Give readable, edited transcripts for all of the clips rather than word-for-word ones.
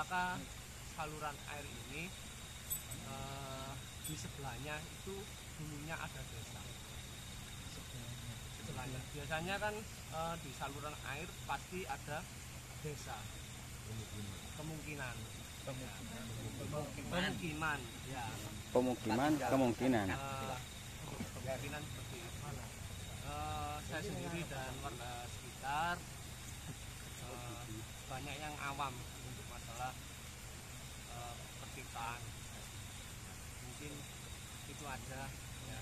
maka saluran air ini di sebelahnya itu dulunya ada desa. Sebelahnya biasanya kan di saluran air pasti ada desa. Kemungkinan ya. Kemungkinan seperti mana? Saya sendiri dan warga sekitar banyak yang awam untuk masalah perpipaan. Mungkin itu aja ya.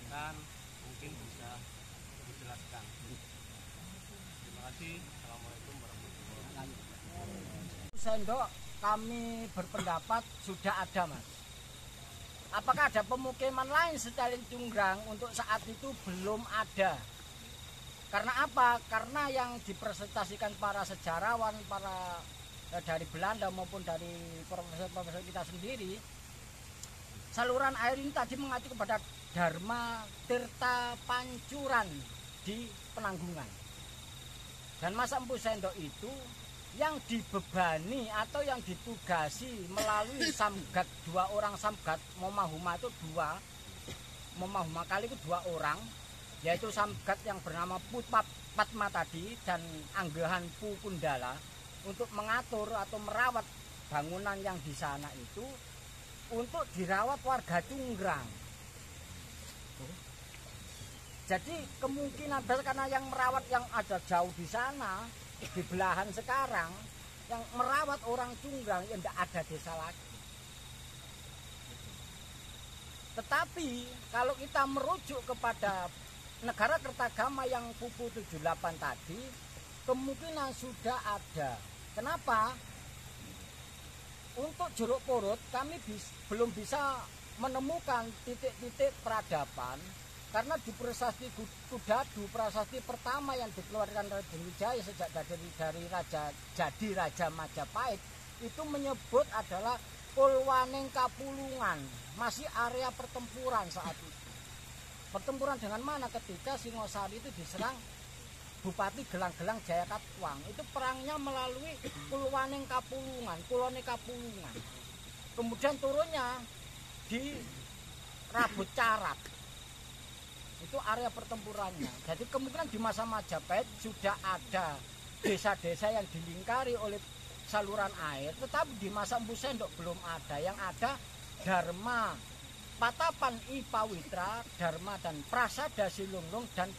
Dan mungkin bisa dijelaskan. Terima kasih. Assalamualaikum warahmatullahi wabarakatuh. Sendok kami berpendapat sudah ada, Mas. Apakah ada pemukiman lain selain Cunggrang? Untuk saat itu belum ada. Karena apa? Karena yang dipresentasikan para sejarawan, para dari Belanda maupun dari profesor-profesor kita sendiri, saluran air ini tadi mengacu kepada Dharma Tirta Pancuran di Penanggungan. Dan Mas Empu Sendok itu yang dibebani atau yang ditugasi melalui samgat, 2 orang samgat, Momahuma itu 2, Momahuma kali itu 2 orang, yaitu samgat yang bernama Patma tadi dan Anggahan Pukundala, untuk mengatur atau merawat bangunan yang di sana itu untuk dirawat warga Cunggrang. Jadi kemungkinan karena yang merawat yang ada jauh di sana, di belahan sekarang, yang merawat orang Cunggrang yang tidak ada desa lagi. Tetapi kalau kita merujuk kepada negara Kertagama yang Pupu 78 tadi, kemungkinan sudah ada. Kenapa? Untuk Jeruk Purut kami belum bisa menemukan titik-titik peradaban, karena di prasasti Kudadu, prasasti pertama yang dikeluarkan Raden Wijaya sejak dari Raja Majapahit, itu menyebut adalah Kulwaning Kapulungan, masih area pertempuran saat itu. Pertempuran dengan mana? Ketika Singosari itu diserang Bupati Gelang-Gelang Jayakatwang, itu perangnya melalui Kulwaning Kapulungan, Kulone Kapulungan. Kemudian turunnya di Rabut Carat, itu area pertempurannya. Jadi kemungkinan di masa Majapahit sudah ada desa-desa yang dilingkari oleh saluran air, tetapi di masa Empu Sendok belum ada. Yang ada Dharma Patapan I Pawitra, Dharma dan Prasada Silunglung, dan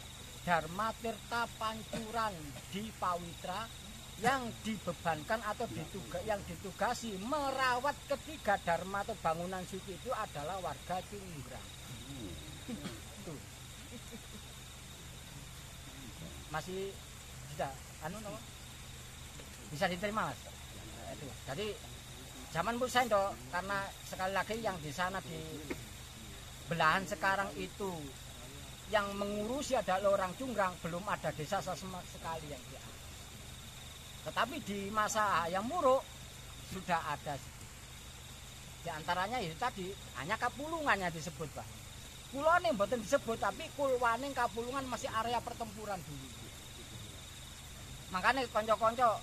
Dharma Tirta Pancuran di Pawitra yang dibebankan atau yang ditugasi merawat ketiga dharma atau bangunan suci itu adalah warga Cunggrang. Masih tidak bisa diterima, Mas. Itu. Jadi zaman Empu Sendok, karena sekali lagi yang di sana di belahan sekarang itu yang mengurusi adalah orang Cunggrang, belum ada desa sama sekali yang dia. Tetapi di masa Hayam Wuruk sudah ada. Di antaranya itu tadi hanya Kapulungannya disebut, Pak. Kulone mboten disebut, tapi Kulwaning Kapulungan masih area pertempuran dulu. Makanya konco-konco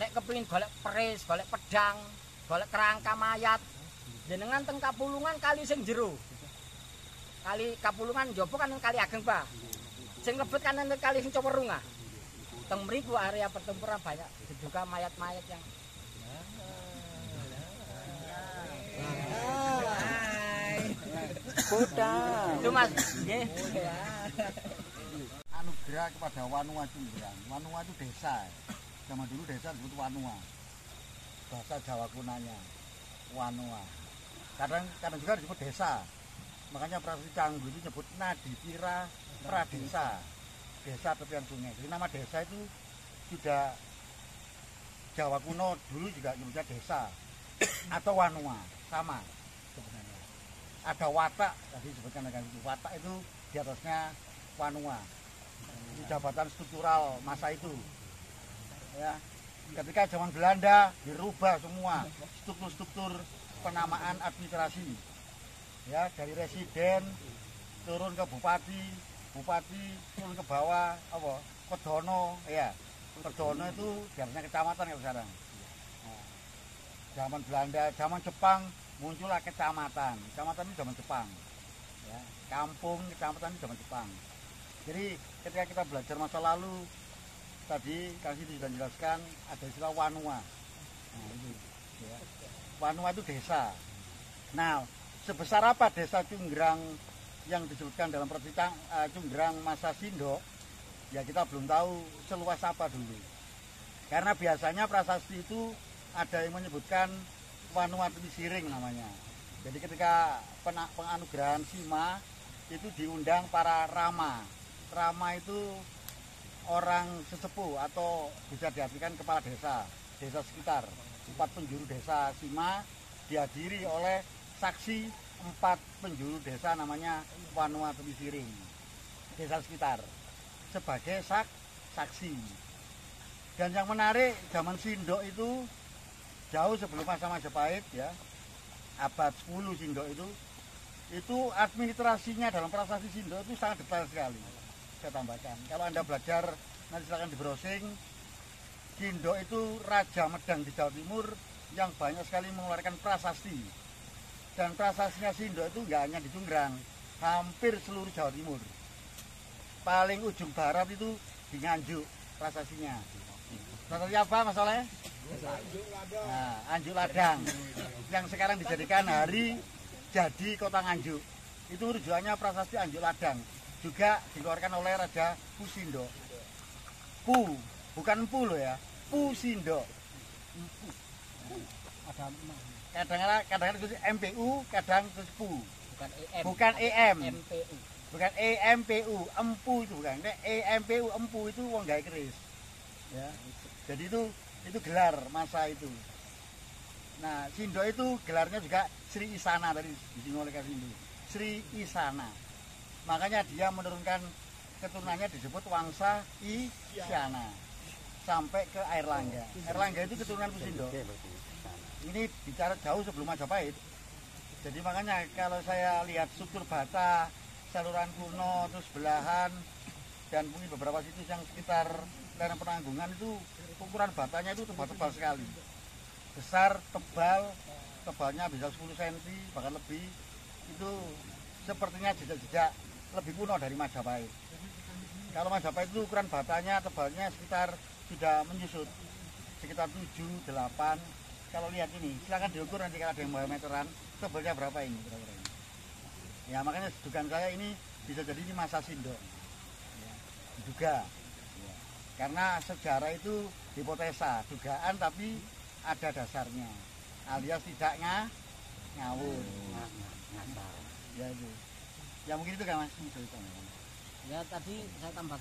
nek kepengin golek peris, golek pedang, golek kerangka mayat, jenengan teng Kapulungan kali sing jero. Kali Kapulungan njaba kan kali ageng, Pak. Sing lebet kan kali sing Cowerung ah. Teng mriku area pertempuran banyak juga mayat-mayat yang Kota. itu, Mas. Nggih. Anugerah kepada Wanua Cunggrang. Wanua itu desa. Zaman dulu desa disebut Wanua. Bahasa Jawa kunanya Wanua. Kadang juga disebut desa. Makanya Prasasti Canggu itu nyebut Nadipira Pradesa, desa tepian sungai. Jadi nama desa itu sudah Jawa kuno dulu juga nyebutnya desa atau Wanua, sama sebenarnya. Ada watak, tadi disebutkan dengan itu. Watak itu di atasnya Wanua. Itu jabatan struktural masa itu. Ya, ketika zaman Belanda dirubah semua struktur-struktur penamaan administrasi. Ya, dari residen turun ke bupati turun ke bawah apa Kedono, ya Kedono itu biasanya kecamatan ya sekarang. zaman Belanda, zaman Jepang muncullah kecamatan. Kecamatan itu zaman Jepang. Ya, kampung, kecamatan itu zaman Jepang. Jadi ketika kita belajar masa lalu, tadi kasih sudah jelaskan ada istilah Wanua. Nah, itu, ya. Wanua itu desa. Nah, sebesar apa desa Cunggrang yang disebutkan dalam percerita Cunggrang masa Sindok? Ya kita belum tahu seluas apa dulu. Karena biasanya prasasti itu ada yang menyebutkan Wanua Tebisiring namanya. Jadi ketika penganugerahan Sima itu diundang para rama. Rama itu orang sesepuh atau bisa diartikan kepala desa, desa sekitar. 4 penjuru desa Sima dihadiri oleh saksi 4 penjuru desa namanya Wanua Tebisiring. Desa sekitar sebagai saksi. Dan yang menarik zaman Sindok itu jauh sebelum masa Majapahit ya, abad 10 Sindok itu administrasinya dalam prasasti Sindok itu sangat detail sekali. Saya tambahkan, kalau Anda belajar nanti silakan di browsing. Sindok itu Raja Medang di Jawa Timur yang banyak sekali mengeluarkan prasasti. Dan prasastinya Sindok itu nggak hanya di Cunggrang, hampir seluruh Jawa Timur. Paling ujung barat itu di Nganjuk prasastinya. Prasasti apa masalahnya? Nah, Anjuk Ladang yang sekarang dijadikan hari jadi kota Nganjuk. Itu rujukannya prasasti Anjuk Ladang, juga dikeluarkan oleh Raja Pusindo. Bukan Empu loh ya, Pusindo. Kadang-kadang itu MPU, kadang itu Pu. Bukan EM. MPU. Bukan EMPU, Empu itu bukan. EMPU, Empu itu wong gawe keris. Ya. Jadi itu gelar masa itu. Nah, Sindok itu gelarnya juga Sri Isana tadi disinggung oleh Kak Sindu. Sri Isana. Makanya dia menurunkan keturunannya disebut Wangsa Isyana sampai ke Airlangga. Airlangga itu keturunan Pusindo. Ini bicara jauh sebelum Majapahit. Jadi makanya kalau saya lihat struktur bata, saluran kuno, terus belahan, dan mungkin beberapa situs yang sekitar lereng Penanggungan itu ukuran batanya itu tebal-tebal sekali. Besar, tebal, tebalnya bisa 10 cm bahkan lebih. Itu sepertinya jejak-jejak lebih kuno dari Majapahit. Kalau Majapahit itu ukuran batanya tebalnya sekitar sudah menyusut sekitar 7, 8. Kalau lihat ini, silakan diukur nanti kalau ada yang mau meteran, tebalnya berapa ini kira-kira ini. Ya makanya dugaan saya ini bisa jadi ini masa Sindok. Ya, juga. Ya. Karena sejarah itu hipotesa, dugaan tapi ada dasarnya. Alias tidak ngawur. Ya itu. Ya mungkin itu kan Mas. Ya tadi saya tambahkan